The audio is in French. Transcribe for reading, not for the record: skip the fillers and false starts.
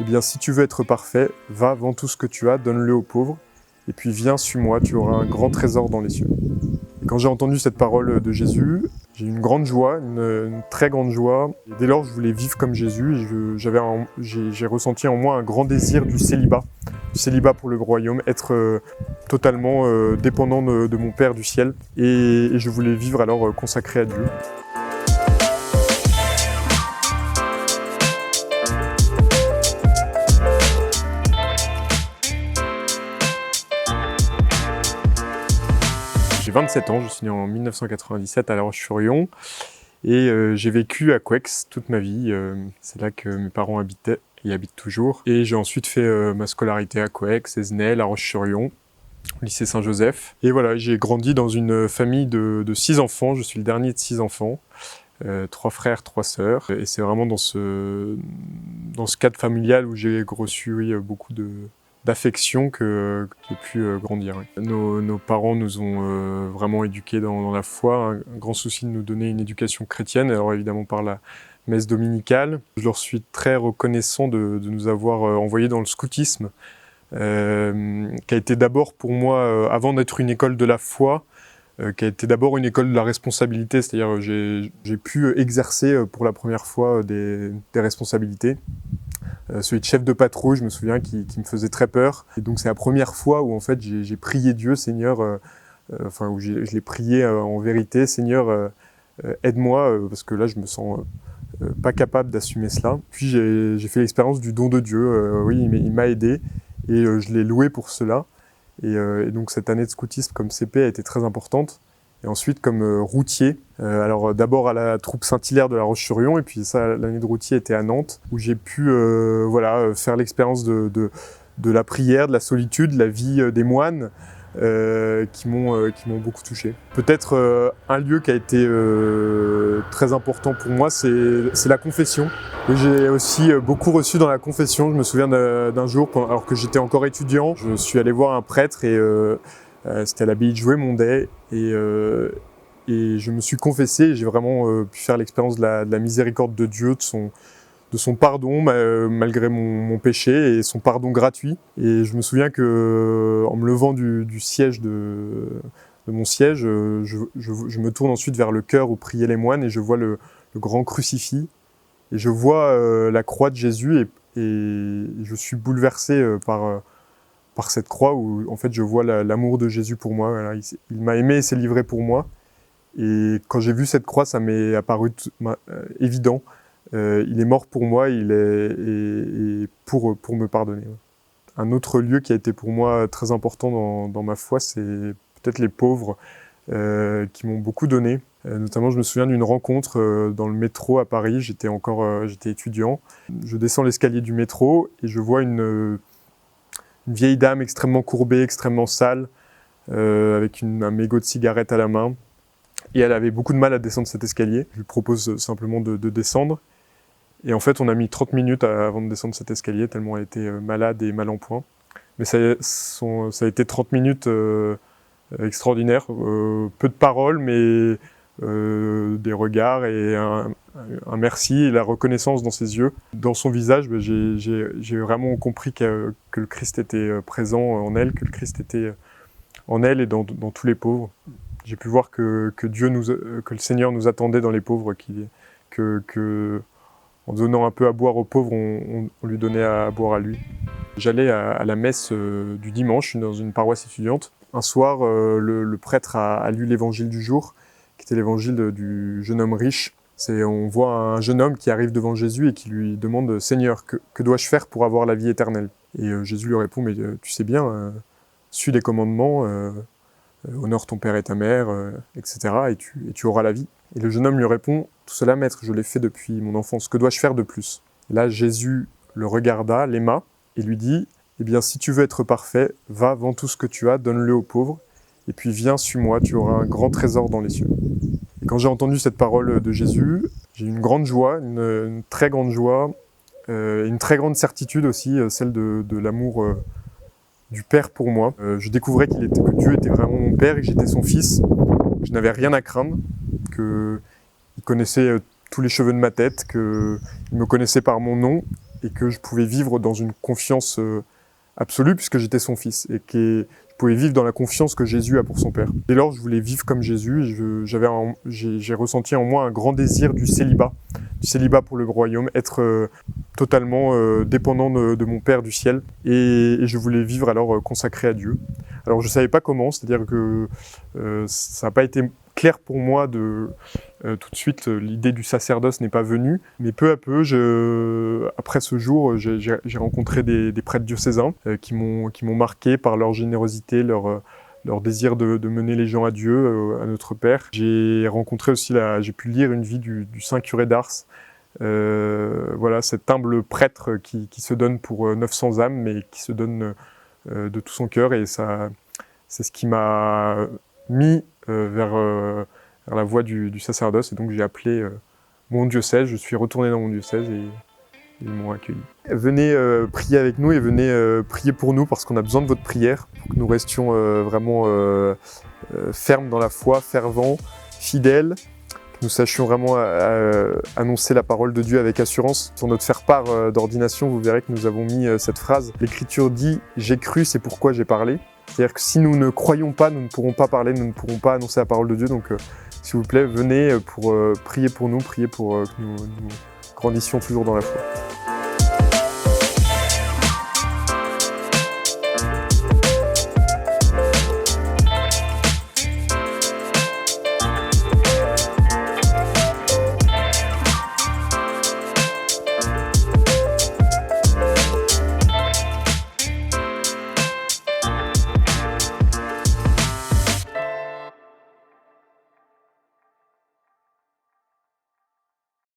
Eh bien, si tu veux être parfait, va, vends tout ce que tu as, donne-le aux pauvres, et puis viens, suis-moi, tu auras un grand trésor dans les cieux. » Et quand j'ai entendu cette parole de Jésus, j'ai eu une grande joie, une très grande joie. Et dès lors, je voulais vivre comme Jésus, et j'ai ressenti en moi un grand désir du célibat pour le royaume, être totalement dépendant de mon Père du ciel, et je voulais vivre alors consacré à Dieu. J'ai 27 ans, je suis né en 1997 à La Roche-sur-Yon et j'ai vécu à Couëx toute ma vie. C'est là que mes parents habitaient et habitent toujours. Et j'ai ensuite fait ma scolarité à Couëx, Esnay, La Roche-sur-Yon, au lycée Saint-Joseph. Et voilà, j'ai grandi dans une famille de 6 enfants, je suis le dernier de 6 enfants. 3 frères, 3 sœurs. Et c'est vraiment dans ce cadre familial où j'ai reçu beaucoup d'affection que j'ai pu grandir. Oui. Nos parents nous ont vraiment éduqués dans la foi, un grand souci de nous donner une éducation chrétienne, alors évidemment par la messe dominicale. Je leur suis très reconnaissant de nous avoir envoyés dans le scoutisme, qui a été d'abord pour moi, avant d'être une école de la foi, qui a été d'abord une école de la responsabilité, c'est-à-dire j'ai pu exercer pour la première fois des responsabilités. Celui de chef de patrouille, je me souviens, qui me faisait très peur. Et donc c'est la première fois où en fait j'ai prié Dieu, Seigneur, où je l'ai prié en vérité, Seigneur, aide-moi, parce que là je me sens pas capable d'assumer cela. Puis j'ai fait l'expérience du don de Dieu, oui, il m'a aidé, et je l'ai loué pour cela. Et donc cette année de scoutisme comme CP a été très importante. Et ensuite comme routier, alors d'abord à la troupe Saint-Hilaire de La Roche-sur-Yon, et puis ça, l'année de routier était à Nantes, où j'ai pu faire l'expérience de la prière, de la solitude, la vie des moines, qui m'ont beaucoup touché. Peut-être un lieu qui a été très important pour moi, c'est la confession. Et j'ai aussi beaucoup reçu dans la confession. Je me souviens d'un jour, alors que j'étais encore étudiant, je suis allé voir un prêtre et c'était à l'abbaye de Joué-Mondet, et je me suis confessé, et j'ai vraiment pu faire l'expérience de la miséricorde de Dieu, de son pardon malgré mon péché, et son pardon gratuit. Et je me souviens que en me levant du siège de mon siège, je me tourne ensuite vers le chœur où priaient les moines, et je vois le grand crucifix, et je vois la croix de Jésus, et je suis bouleversé par cette croix où en fait je vois l'amour de Jésus pour moi. Voilà, il m'a aimé et s'est livré pour moi. Et quand j'ai vu cette croix, ça m'est apparu évident. Il est mort pour moi, et pour me pardonner. Un autre lieu qui a été pour moi très important dans ma foi, c'est peut-être les pauvres qui m'ont beaucoup donné. Notamment, je me souviens d'une rencontre dans le métro à Paris. J'étais étudiant. Je descends l'escalier du métro et je vois une vieille dame extrêmement courbée, extrêmement sale, avec un mégot de cigarette à la main. Et elle avait beaucoup de mal à descendre cet escalier. Je lui propose simplement de descendre. Et en fait, on a mis 30 minutes avant de descendre cet escalier, tellement elle était malade et mal en point. Mais ça a été 30 minutes extraordinaires. Peu de paroles, mais des regards et un merci et la reconnaissance dans ses yeux. Dans son visage, j'ai vraiment compris que le Christ était présent en elle, que le Christ était en elle et dans tous les pauvres. J'ai pu voir que le Seigneur nous attendait dans les pauvres, que en donnant un peu à boire aux pauvres, on lui donnait à boire à lui. J'allais à la messe du dimanche, je suis dans une paroisse étudiante. Un soir, le prêtre a lu l'évangile du jour, qui était l'évangile du jeune homme riche. On voit un jeune homme qui arrive devant Jésus et qui lui demande « Seigneur, que dois-je faire pour avoir la vie éternelle ?» Et Jésus lui répond « Mais tu sais bien, suis les commandements, honore ton père et ta mère, etc. et tu auras la vie. » Et le jeune homme lui répond « Tout cela, maître, je l'ai fait depuis mon enfance. Que dois-je faire de plus ?» Et là, Jésus le regarda, l'aima, et lui dit « Eh bien, si tu veux être parfait, va, vends tout ce que tu as, donne-le aux pauvres, et puis viens, suis-moi, tu auras un grand trésor dans les cieux. » Et quand j'ai entendu cette parole de Jésus, j'ai eu une grande joie, une très grande joie, une très grande certitude aussi, celle de l'amour du Père pour moi. Je découvrais que Dieu était vraiment mon Père et que j'étais son Fils. Je n'avais rien à craindre, qu'il connaissait tous les cheveux de ma tête, qu'il me connaissait par mon nom, et que je pouvais vivre dans une confiance absolue puisque j'étais son fils et que je pouvais vivre dans la confiance que Jésus a pour son Père. Dès lors, je voulais vivre comme Jésus et j'ai ressenti en moi un grand désir du célibat pour le royaume, être totalement dépendant de mon Père du ciel et je voulais vivre alors consacré à Dieu. Alors je ne savais pas comment, c'est-à-dire que ça n'a pas été clair pour moi tout de suite, l'idée du sacerdoce n'est pas venue, mais peu à peu, après ce jour, j'ai rencontré des prêtres diocésains qui m'ont marqué par leur générosité, leur désir de mener les gens à Dieu, à notre Père. J'ai rencontré aussi, j'ai pu lire une vie du saint curé d'Ars, voilà, cet humble prêtre qui se donne pour 900 âmes, mais qui se donne de tout son cœur, et ça, c'est ce qui m'a mis vers la voie du sacerdoce, et donc j'ai appelé mon diocèse, je suis retourné dans mon diocèse et ils m'ont accueilli. Venez prier avec nous et venez prier pour nous parce qu'on a besoin de votre prière, pour que nous restions vraiment fermes dans la foi, fervents, fidèles, que nous sachions vraiment annoncer la parole de Dieu avec assurance. Sur notre faire-part d'ordination, vous verrez que nous avons mis cette phrase. L'Écriture dit « J'ai cru, c'est pourquoi j'ai parlé ». C'est-à-dire que si nous ne croyons pas, nous ne pourrons pas parler, nous ne pourrons pas annoncer la parole de Dieu. Donc, s'il vous plaît, venez pour prier pour nous, prier pour que nous grandissions toujours dans la foi.